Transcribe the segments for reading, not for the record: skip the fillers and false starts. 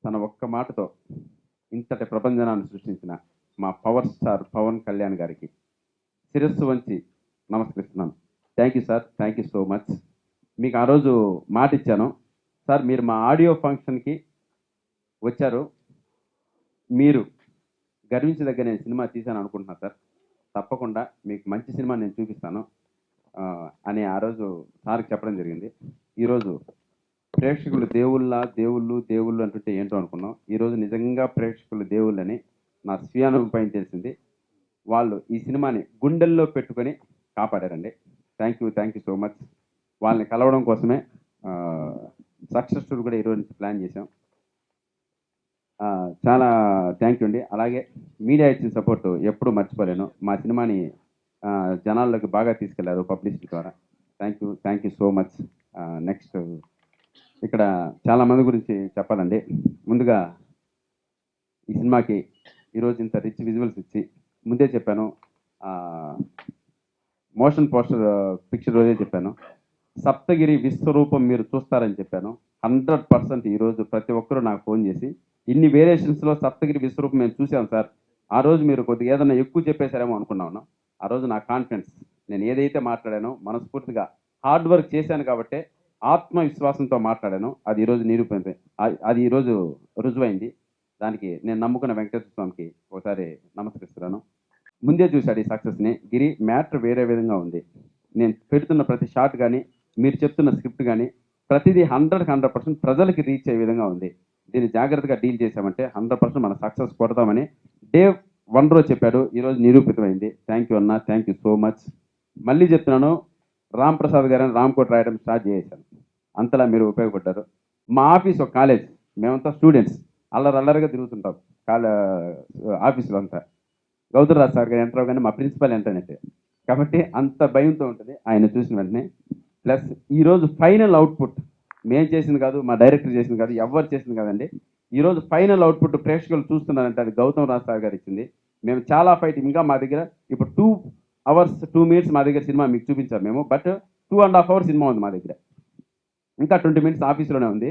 తన ఒక్క మాటతో ఇంతటి ప్రపంచనాన్ని సృష్టించిన మా పవర్ స్టార్ పవన్ కళ్యాణ్ గారికి శిరస్సు వంచి నమస్కరిస్తున్నాను. Thank you sir, thank you so much. మీకు ఆ రోజు మాట ఇచ్చాను సార్, మీరు మా ఆడియో ఫంక్షన్కి వచ్చారు, మీరు గర్వించదగ్గ నేను సినిమా తీశాను అనుకుంటున్నాను సార్, తప్పకుండా మీకు మంచి సినిమా నేను చూపిస్తాను అని ఆ రోజు సార్కి చెప్పడం జరిగింది. ఈరోజు ప్రేక్షకులు దేవుళ్ళు అంటుంటే ఏంటో అనుకున్నాం. ఈరోజు నిజంగా ప్రేక్షకులు దేవుళ్ళని నా స్వీయానుభవం తెలిసింది. వాళ్ళు ఈ సినిమాని గుండెల్లో పెట్టుకొని కాపాడారండి. Thank you so much. వాళ్ళని కలవడం కోసమే సక్సెస్ టూర్ కూడా ఈరోజు నుంచి ప్లాన్ చేశాం. చాలా థ్యాంక్ యూ అండి. అలాగే మీడియా ఇచ్చిన సపోర్ట్ ఎప్పుడు మర్చిపోలేను. మా సినిమాని జనాల్లోకి బాగా తీసుకెళ్లారు పబ్లిసిటీ ద్వారా. Thank you so much. Next ఇక్కడ చాలా మంది గురించి చెప్పాలండి. ముందుగా ఈ సినిమాకి ఈరోజు ఇంత రిచ్ విజువల్స్ ఇచ్చి, ముందే చెప్పాను, మోషన్ పోస్టర్ పిక్చర్ రోజే చెప్పాను, సప్తగిరి విశ్వరూపం మీరు చూస్తారని చెప్పాను. 100% ఈరోజు ప్రతి ఒక్కరూ నాకు ఫోన్ చేసి ఇన్ని వేరియేషన్స్లో సప్తగిరి విశ్వరూపం మేము చూసాం సార్, ఆ రోజు మీరు కొద్దిగా ఏదైనా ఎక్కువ చెప్పేశారేమో అనుకున్నాను. ఆ రోజు నా కాన్ఫిడెన్స్, నేను ఏదైతే మాట్లాడానో మనస్ఫూర్తిగా హార్డ్ వర్క్ చేశాను కాబట్టి ఆత్మవిశ్వాసంతో మాట్లాడాను. అది ఈరోజు నిరూపణ, అది ఈరోజు రుజువైంది. దానికి నేను నమ్ముకున్న వెంకటేశ్వర స్వామికి ఒకసారి నమస్కరిస్తున్నాను. ముందే చూశాడు ఈ సక్సెస్ని. గిరి మ్యాటర్ వేరే విధంగా ఉంది. నేను పెడుతున్న ప్రతి షాట్ కానీ, మీరు చెప్తున్న స్క్రిప్ట్ కానీ, ప్రతిదీ 100% ప్రజలకి రీచ్ అయ్యే విధంగా ఉంది. దీన్ని జాగ్రత్తగా డీల్ చేశామంటే 100% మన సక్సెస్ కొడతామని డే 1 రోజు చెప్పాడు. ఈరోజు నిరూపితమైంది. థ్యాంక్ యూ అన్న, థ్యాంక్ యూ సో మచ్. మళ్ళీ చెప్తున్నాను, రామ్ ప్రసాద్ గారని రామ్కోట్ రాయడం స్టార్ట్ చేశాను. అంతలా మీరు ఉపయోగపడ్డారు. మా ఆఫీస్ ఒక కాలేజ్, మేమంతా స్టూడెంట్స్ అల్లరల్లరిగా తిరుగుతుంటాం ఆఫీసులో అంతా. గౌతమ్ సార్ గారు ఎంటర్ అవగానే మా ప్రిన్సిపల్ ఎంటర్నెట్, కాబట్టి అంత భయంతో ఉంటుంది ఆయన చూసిన వెంటనే. ప్లస్ ఈరోజు ఫైనల్ అవుట్పుట్ మేము చేసింది కాదు, మా డైరెక్టర్ చేసింది కాదు, ఎవరు చేసింది కాదండి. ఈరోజు ఫైనల్ అవుట్పుట్ ప్రేక్షకులు చూస్తున్నారంటే అది గౌతమ్ సార్ గారు ఇచ్చింది. మేము చాలా ఫైట్, ఇంకా మా దగ్గర ఇప్పుడు 2 hours 2 minutes మా దగ్గర సినిమా మీకు చూపించాం మేము, బట్ 2.5 hours సినిమా ఉంది మా దగ్గర. ఇంకా 20 minutes ఆఫీస్లోనే ఉంది.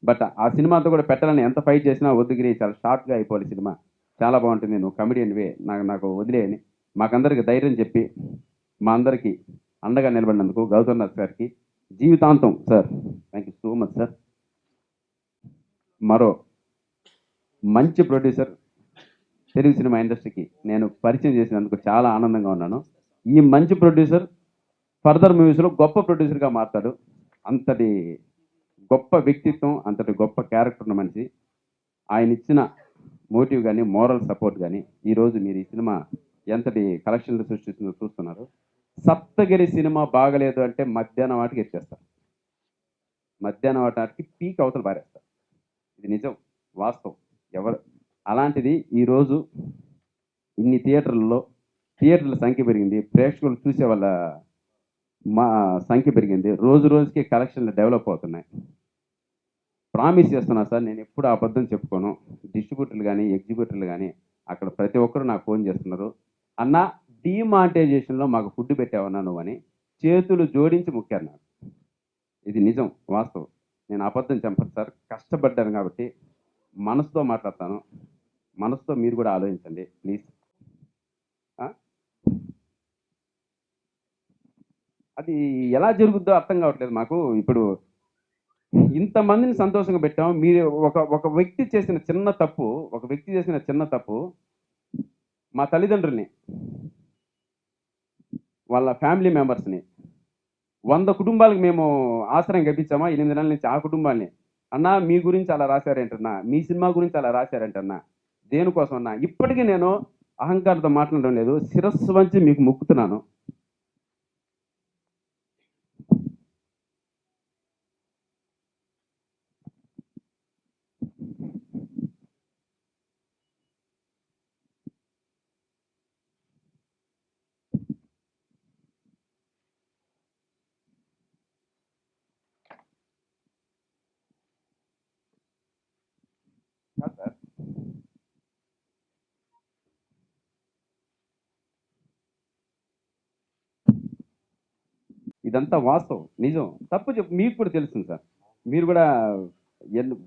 బట్ ఆ సినిమా అంతా కూడా పెట్టాలని ఎంత ఫైట్ చేసినా వద్దుగిరి, చాలా షార్ట్గా అయిపోవాలి సినిమా, చాలా బాగుంటుంది, నువ్వు కమెడియన్వే, నాకు వదిలేయని మాకందరికి ధైర్యం చెప్పి మా అందరికీ అండగా నిలబడినందుకు గౌతమ్ నాథ్ గారికి జీవితాంతం sir thank you so much sir. మరో మంచి ప్రొడ్యూసర్ తెలుగు సినిమా ఇండస్ట్రీకి నేను పరిచయం చేసినందుకు చాలా ఆనందంగా ఉన్నాను. ఈ మంచి ప్రొడ్యూసర్ ఫర్దర్ మూవీస్లో గొప్ప ప్రొడ్యూసర్గా మారుతాడు. అంతటి గొప్ప వ్యక్తిత్వం, అంతటి గొప్ప క్యారెక్టర్ ఉన్న మనిషి. ఆయన ఇచ్చిన మోటివ్ కానీ, మోరల్ సపోర్ట్ కానీ ఈరోజు మీరు ఈ సినిమా ఎంతటి కలెక్షన్లు సృష్టిస్తుందో చూస్తున్నారు. సప్తగిరి సినిమా బాగలేదు అంటే మధ్యాహ్నం వాటికి ఎత్తేస్తారు, మధ్యాహ్నం వాటికి పీక్ అవతల పారేస్తారు. ఇది నిజం, వాస్తవం. ఎవరు అలాంటిది ఈరోజు ఇన్ని థియేటర్ల సంఖ్య పెరిగింది, ప్రేక్షకులు చూసే వాళ్ళ మా సంఖ్య పెరిగింది, రోజు రోజుకి కలెక్షన్లు డెవలప్ అవుతున్నాయి. ప్రామిస్ చేస్తున్నా సార్, నేను ఎప్పుడు అబద్ధం చెప్పుకోను. డిస్ట్రిబ్యూటర్లు కానీ, ఎగ్జిబ్యూటర్లు కానీ అక్కడ ప్రతి ఒక్కరు నాకు ఫోన్ చేస్తున్నారు, అన్న డీమానిటైజేషన్లో మాకు ఫుడ్ పెట్టావన్నా నువ్వు అని చేతులు జోడించి మొక్కారు నాకు. ఇది నిజం, వాస్తవం. నేను అబద్ధం చెప్పను సార్, కష్టపడ్డాను కాబట్టి మనసుతో మాట్లాడతాను. మనసుతో మీరు కూడా ఆలోచించండి ప్లీజ్. అది ఎలా జరుగుద్దో అర్థం కావట్లేదు మాకు. ఇప్పుడు ఇంతమందిని సంతోషంగా పెట్టాం, మీరు ఒక వ్యక్తి చేసిన చిన్న తప్పు మా తల్లిదండ్రుల్ని, వాళ్ళ ఫ్యామిలీ మెంబర్స్ని 100 కుటుంబాలకు మేము ఆశ్రయం కల్పించామా 8 నెలల నుంచి. ఆ కుటుంబాన్ని అన్నా మీ గురించి అలా రాశారేంటన్నా, మీ సినిమా గురించి అలా రాశారంటన్నా, దేనికోసం అన్నా. ఇప్పటికీ నేను అహంకారంతో మాట్లాడడం లేదు, శిరస్సు వంచి మీకు మొక్కుతున్నాను. సార్ ఇదంతా వాస్తవం, నిజం. తప్పు చెప్పు మీకు కూడా తెలుస్తుంది సార్, మీరు కూడా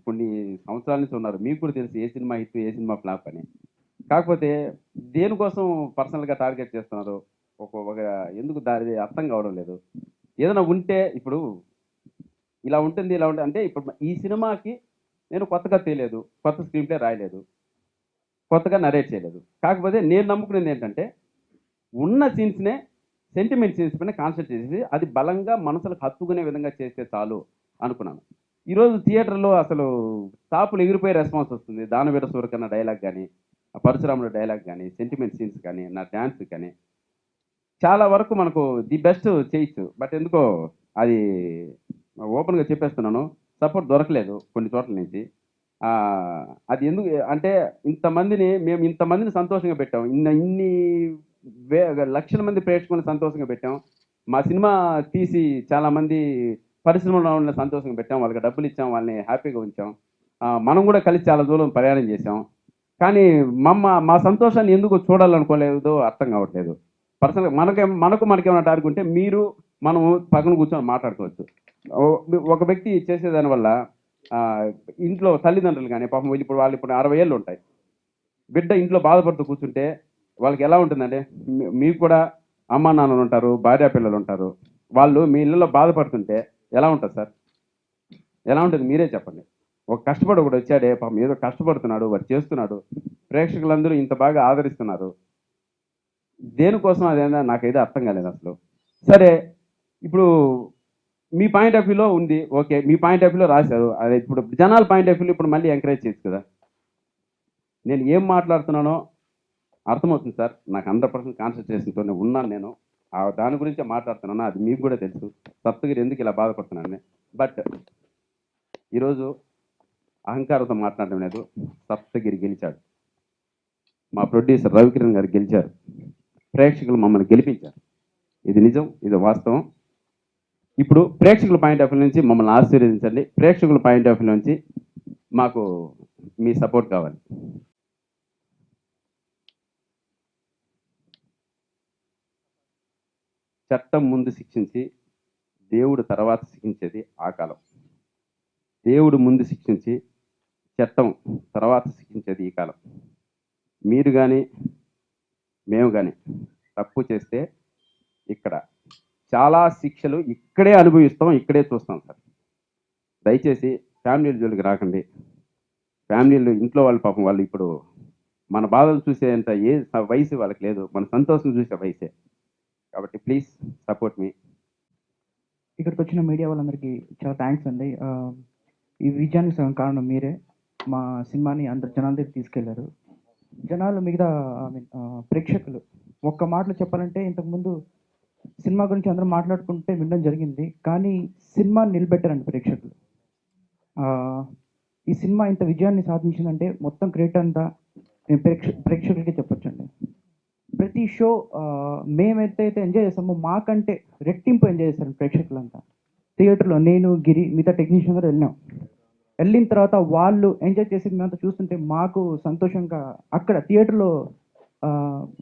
కొన్ని సంవత్సరాల నుంచి ఉన్నారు. మీకు కూడా తెలుసు ఏ సినిమా హిట్, ఏ సినిమా ఫ్లాప్ అని. కాకపోతే దేనికోసం పర్సనల్‌గా టార్గెట్ చేస్తున్నారు? ఒక ఎందుకు దారి అర్థం కావడం లేదు. ఏదైనా ఉంటే ఇప్పుడు ఇలా ఉంటుంది, ఇలా ఉంటుంది అంటే ఇప్పుడు ఈ సినిమాకి నేను కొత్తగా తేలేదు. కొత్త స్క్రీన్ ప్లే రాయలేదు. కొత్తగా నరేట్ చేయలేదు. కాకపోతే నేను నమ్ముకునేది ఏంటంటే ఉన్న సీన్స్‌నే సెంటిమెంట్ సీన్స్ పైన కాన్సంట్రేట్ చేసి అది బలంగా మనసులకు హత్తుకునే విధంగా చేస్తే చాలు అనుకున్నాను. ఈరోజు థియేటర్‌లో అసలు టాపులు ఎగిరిపోయే రెస్పాన్స్ వస్తుంది. 'దానవీర సూరకర్ణ' డైలాగ్ గాని, ఆ 'పరశురాముడు' డైలాగ్ గాని, సెంటిమెంట్ సీన్స్ కానీ, నా డాన్స్ కానీ చాలా వరకు మనకు ది బెస్ట్ చేయొచ్చు. బట్ ఎందుకో అది ఓపెన్‌గా చెప్పేస్తున్నాను. సపోర్ట్ దొరకలేదు కొన్ని చోట్ల నుంచి. అది ఎందుకు అంటే మేము ఇంతమందిని సంతోషంగా పెట్టాం. ఇన్ని వే లక్షల మంది ప్రేక్షకులను సంతోషంగా పెట్టాం. మా సినిమా తీసి చాలామంది పరిశ్రమలో వాళ్ళని సంతోషంగా పెట్టాం. వాళ్ళకి డబ్బులిచ్చాం. వాళ్ళని హ్యాపీగా ఉంచాం. మనం కూడా కలిసి చాలా దూరం ప్రయాణం చేశాం. కానీ మా సంతోషాన్ని ఎందుకు చూడాలనుకోలేదో అర్థం కావట్లేదు. పర్సనల్‌గా మనకేమైనా టార్గెట్ ఉంటే మనము పక్కన కూర్చొని మాట్లాడుకోవచ్చు. ఒక వ్యక్తి చేసేదాని వల్ల ఇంట్లో తల్లిదండ్రులు గాని పాపం ఇప్పుడు 60 ఏళ్ళు ఉంటాయి. బిడ్డ ఇంట్లో బాధపడుతూ కూర్చుంటే వాళ్ళకి ఎలా ఉంటుందంటే మీకు కూడా అమ్మా నాన్నలు ఉంటారు, భార్య పిల్లలు ఉంటారు. వాళ్ళు మీ ఇళ్ళలో బాధపడుతుంటే ఎలా ఉంటది సార్? ఎలా ఉంటుంది మీరే చెప్పండి. ఒక కష్టపడి ఒకడొచ్చాడే పాపం ఏదో కష్టపడుతున్నాడు, వాడు చేస్తున్నాడు. ప్రేక్షకులందరూ ఇంత బాగా ఆదరిస్తున్నారు. దేనికోసం అదేనా నాకైతే అర్థం కాలేదసలు. సరే ఇప్పుడు మీ పాయింట్ ఆఫ్ వ్యూలో ఉంది. ఓకే. మీ పాయింట్ ఆఫ్ వ్యూలో రాశారు. అదే ఇప్పుడు జనాల పాయింట్ ఆఫ్ వ్యూలో ఇప్పుడు మళ్ళీ ఎంకరేజ్ చేయొచ్చు కదా! నేను ఏం మాట్లాడుతున్నానో అర్థమవుతుంది సార్. నాకు 100% కాన్సంట్రేషన్‌తోనే ఉన్నాను నేను. దాని గురించే మాట్లాడుతున్నాను. అది మీకు కూడా తెలుసు. సప్తగిరి ఎందుకు ఇలా బాధపడుతున్నానని. బట్ ఈరోజు అహంకారంతో మాట్లాడడం లేదు. సప్తగిరి గెలిచాడు. మా ప్రొడ్యూసర్ రవికిరణ్ గారు గెలిచారు. ప్రేక్షకులు మమ్మల్ని గెలిపించారు. ఇది నిజం. ఇది వాస్తవం. ఇప్పుడు ప్రేక్షకుల పాయింట్ ఆఫ్ వ్యూ నుంచి మమ్మల్ని ఆశీర్వదించండి. ప్రేక్షకుల పాయింట్ ఆఫ్ వ్యూ నుంచి మాకు మీ సపోర్ట్ కావాలి. చట్టం ముందు శిక్షించి దేవుడు తర్వాత శిక్షించేది ఆ కాలం. దేవుడు ముందు శిక్షించి చట్టం తర్వాత శిక్షించేది ఈ కాలం. మీరు కానీ మేము కానీ తప్పు చేస్తే ఇక్కడ చాలా శిక్షలు ఇక్కడే అనుభవిస్తాం, ఇక్కడే చూస్తాం సార్. దయచేసి ఫ్యామిలీల జోలికి రాకండి. ఫ్యామిలీలు ఇంట్లో వాళ్ళ పాపం వాళ్ళు ఇప్పుడు మన బాధలు చూసేంత వయసు వాళ్ళకి లేదు. మన సంతోషం చూసే వయసే. కాబట్టి ప్లీజ్ సపోర్ట్ మీ. ఇక్కడికి వచ్చిన మీడియా వాళ్ళందరికీ చాలా థ్యాంక్స్ అండి. ఈ విజయానికి సగం కారణం మీరే. మా సినిమాని అందరు జనాల దగ్గర తీసుకెళ్లారు. జనాలు మిగతా ప్రేక్షకులు ఒక్క మాటలో చెప్పాలంటే ఇంతకుముందు సినిమా గురించి అందరూ మాట్లాడుకుంటే వినడం జరిగింది. కానీ సినిమాని నిలబెట్టారండి ప్రేక్షకులు. ఈ సినిమా ఇంత విజయాన్ని సాధించిందంటే మొత్తం క్రెడిట్ అంతా నేను ప్రేక్షకులకే చెప్పొచ్చండి. ప్రతి షో మేమైతే ఎంజాయ్ చేస్తామో మాకంటే రెట్టింపు ఎంజాయ్ చేస్తారు ప్రేక్షకులంతా. థియేటర్లో నేను, గిరి, మిగతా టెక్నీషియన్ కూడా వెళ్ళిన తర్వాత వాళ్ళు ఎంజాయ్ చేసేది మేమంతా చూస్తుంటే మాకు సంతోషంగా అక్కడ థియేటర్లో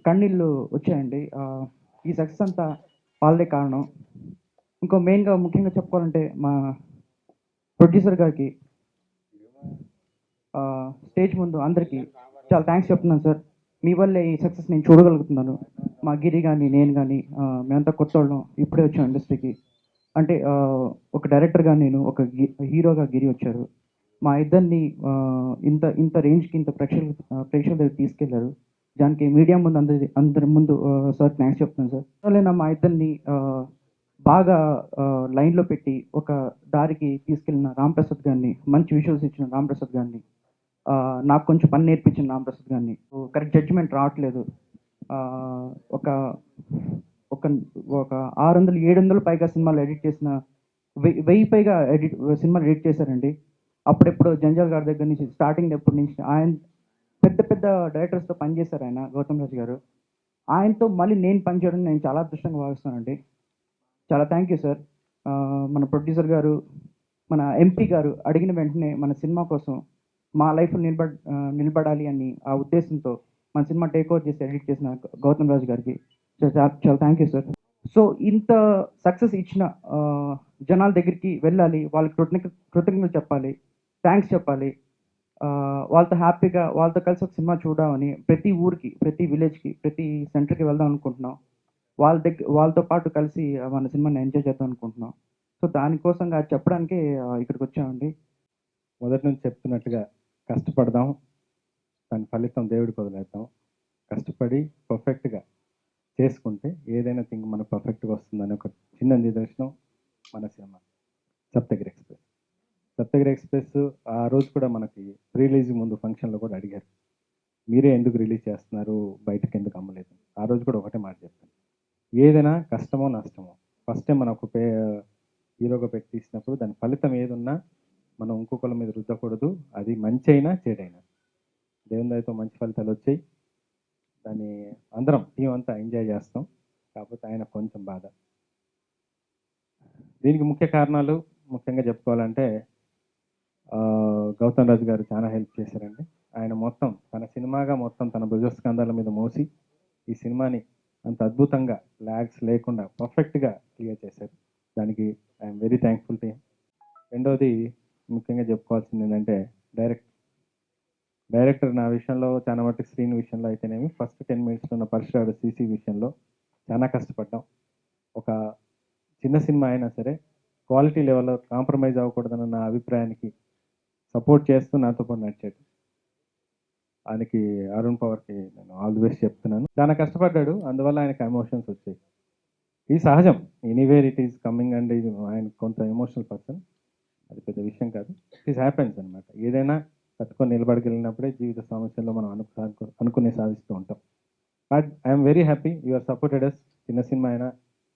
కన్నీళ్ళు వచ్చాయండి. ఈ సక్సెస్ అంతా వాళ్ళదే కారణం. ఇంకో మెయిన్గా ముఖ్యంగా చెప్పుకోవాలంటే మా ప్రొడ్యూసర్ గారికి స్టేజ్ ముందు అందరికీ చాలా థ్యాంక్స్ చెప్తున్నాను సార్. మీ వల్లే ఈ సక్సెస్ నేను చూడగలుగుతున్నాను. మా గిరి కానీ నేను కానీ మేమంతా కొత్త వాళ్ళం, ఇప్పుడే వచ్చాం ఇండస్ట్రీకి. అంటే ఒక డైరెక్టర్గా నేను, ఒక హీరోగా గిరి వచ్చారు. మా ఇద్దరిని ఇంత ఇంత రేంజ్కి ఇంత ప్రేక్షకుల దగ్గర తీసుకెళ్లారు. దానికి మీడియా ముందు అందరి ముందు సార్ థ్యాంక్స్ చెప్తున్నాను సార్. మా ఇద్దరిని బాగా లైన్లో పెట్టి ఒక దారికి తీసుకెళ్ళిన రాంప్రసాద్ గారిని, మంచి విజువల్స్ ఇచ్చిన రాంప్రసాద్ గారిని, నాకు కొంచెం పని నేర్పించిన రాంప్రసాద్ గారిని. కరెక్ట్ జడ్జిమెంట్ రావట్లేదు. ఒక ఒక ఒక 600-700 పైగా సినిమాలు ఎడిట్ చేసిన 1000 పైగా సినిమాలు ఎడిట్ చేశారండి. అప్పుడెప్పుడు జంజాల్ గారి దగ్గర నుంచి స్టార్టింగ్ ఎప్పటి నుంచి ఆయన పెద్ద పెద్ద డైరెక్టర్స్తో పనిచేశారు. ఆయన గౌతమ్ రాజు గారు. ఆయనతో మళ్ళీ నేను పనిచేయడం నేను చాలా అదృష్టంగా భావిస్తానండి. చాలా థ్యాంక్ యూ సార్. మన ప్రొడ్యూసర్ గారు, మన ఎంపీ గారు అడిగిన వెంటనే మన సినిమా కోసం మా లైఫ్ నిలబడాలి అని ఆ ఉద్దేశంతో మన సినిమా టేక్ ఓవర్ చేసి ఎడిట్ చేసిన గౌతమ్ రాజు గారికి చాలా థ్యాంక్ యూ సార్. సో ఇంత సక్సెస్ ఇచ్చిన జనాల దగ్గరికి వెళ్ళాలి, వాళ్ళకి కృతజ్ఞతలు చెప్పాలి. థ్యాంక్స్ చెప్పాలి. వాళ్ళతో హ్యాపీగా వాళ్ళతో కలిసి ఒక సినిమా చూద్దామని ప్రతి ఊరికి, ప్రతి విలేజ్‌కి, ప్రతి సెంటర్‌కి వెళ్దాం అనుకుంటున్నాం. వాళ్ళతో పాటు కలిసి మన సినిమాని ఎంజాయ్ చేద్దాం అనుకుంటున్నాం. సో, దానికోసంగా అది చెప్పడానికే ఇక్కడికొచ్చామండి. మొదటి నుంచి చెప్తున్నట్టుగా కష్టపడదాం, దాని ఫలితం దేవుడికి వదిలేద్దాం. కష్టపడి పర్ఫెక్ట్‌గా చేసుకుంటే ఏదైనా థింగ్ మనకు పర్ఫెక్ట్‌గా వస్తుందని ఒక చిన్న నిదర్శనం మన cinema 'Saptagiri express'. 'Saptagiri express' ఆ రోజు కూడా మనకి రిలీజ్ ముందు ఫంక్షన్‌లో కూడా అడిగారు. మీరే ఎందుకు రిలీజ్ చేస్తున్నారు? బయటకి ఎందుకు అమ్మలేదు? ఆ రోజు కూడా ఒకటే మాట చెప్పాను. ఏదైనా కష్టమో, నష్టమో ఫస్ట్ టైం మనం ఒక హీరోగా పెట్టి తీసినప్పుడు దాని ఫలితం ఏదున్నా మనం ఇంకొకళ్ళ మీద రుద్దకూడదు. అది మంచైనా, చెడైనా. దేవుని దయతో మంచి ఫలితాలు వచ్చాయి. దాన్ని అందరం టీం అంతా ఎంజాయ్ చేస్తాం. కాకపోతే ఆయన కొంచెం బాధ. దీనికి ముఖ్య కారణాలు ముఖ్యంగా చెప్పుకోవాలంటే గౌతమ్ రాజు గారు చాలా హెల్ప్ చేశారండి. ఆయన మొత్తం తన సినిమాగా మొత్తం తన భుజస్కంధాల మీద మోసి ఈ సినిమాని అంత అద్భుతంగా ల్యాగ్స్ లేకుండా పర్ఫెక్ట్‌గా క్లియర్ చేశారు. దానికి I'm very thankful to him. రెండోది ముఖ్యంగా చెప్పుకోవాల్సింది ఏంటంటే డైరెక్టర్ నా విషయంలో చాలా మటుకు స్క్రీన్ విషయంలో అయితేనేమి ఫస్ట్ 10 మినిట్స్‌లో ఉన్న పరశురాడు సీసీ విషయంలో చాలా కష్టపడ్డాం. ఒక చిన్న సినిమా అయినా సరే క్వాలిటీ లెవెల్‌లో కాంప్రమైజ్ అవ్వకూడదన్న నా అభిప్రాయానికి సపోర్ట్ చేస్తూ నాతో పాటు నడిచాడు. ఆయనకి అరుణ్ పవర్‌కి నేను ఆల్ ది బెస్ట్ చెప్తున్నాను. చాలా కష్టపడ్డాడు. అందువల్ల ఆయనకి ఎమోషన్స్ వచ్చాయి. ఇది సహజం. Anywhere it is coming and ఆయన కొంత ఎమోషనల్ పర్సన్. అది పెద్ద విషయం కాదు. ఇట్ ఈస్ హ్యాపెన్స్ అనమాట. ఏదైనా తట్టుకొని నిలబడగలిగినప్పుడే జీవిత సమస్యల్లో మనం అనుకునే సాధిస్తూ ఉంటాం. But I'm very happy you are supported us. చిన్న సినిమా అయినా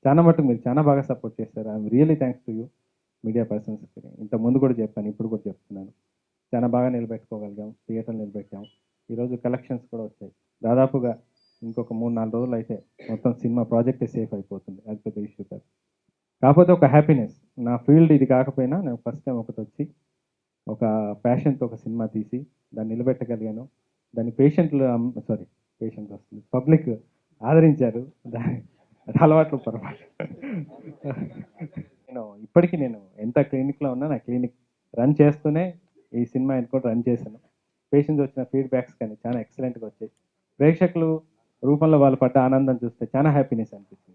చాలా మటుకు మీరు చాలా బాగా సపోర్ట్ చేశారు. I'm really thanks to you media పర్సన్స్‌కి. ఇంతకుముందు కూడా చెప్పాను, ఇప్పుడు కూడా చెప్తున్నాను. చాలా బాగా నిలబెట్టుకోగలిగాం. థియేటర్లు నిలబెట్టాం. ఈరోజు కలెక్షన్స్ కూడా వచ్చాయి. దాదాపుగా ఇంకొక 3, 4 రోజులు అయితే మొత్తం సినిమా ప్రాజెక్టే సేఫ్ అయిపోతుంది. అది పెద్ద ఇష్యూ కాదు. కాకపోతే ఒక హ్యాపీనెస్. నా ఫీల్డ్ ఇది కాకపోయినా నేను ఫస్ట్ టైం ఒకటొచ్చి ఒక ప్యాషన్‌తో ఒక సినిమా తీసి దాన్ని నిలబెట్టగలిగాను. దాన్ని పేషెంట్స్ వస్తుంది. పబ్లిక్ ఆదరించారు. అది అలవాట్లు పొరపాటు. ఇప్పటికీ నేను ఎంత క్లినిక్‌లో ఉన్నా నా క్లినిక్ రన్ చేస్తూనే ఈ సినిమా కూడా రన్ చేశాను. పేషెంట్స్ వచ్చిన ఫీడ్‌బ్యాక్స్ కానీ చాలా ఎక్సలెంట్‌గా వచ్చాయి. ప్రేక్షకులు రూపంలో వాళ్ళు పడ్డ ఆనందం చూస్తే చాలా హ్యాపీనెస్ అనిపిస్తుంది.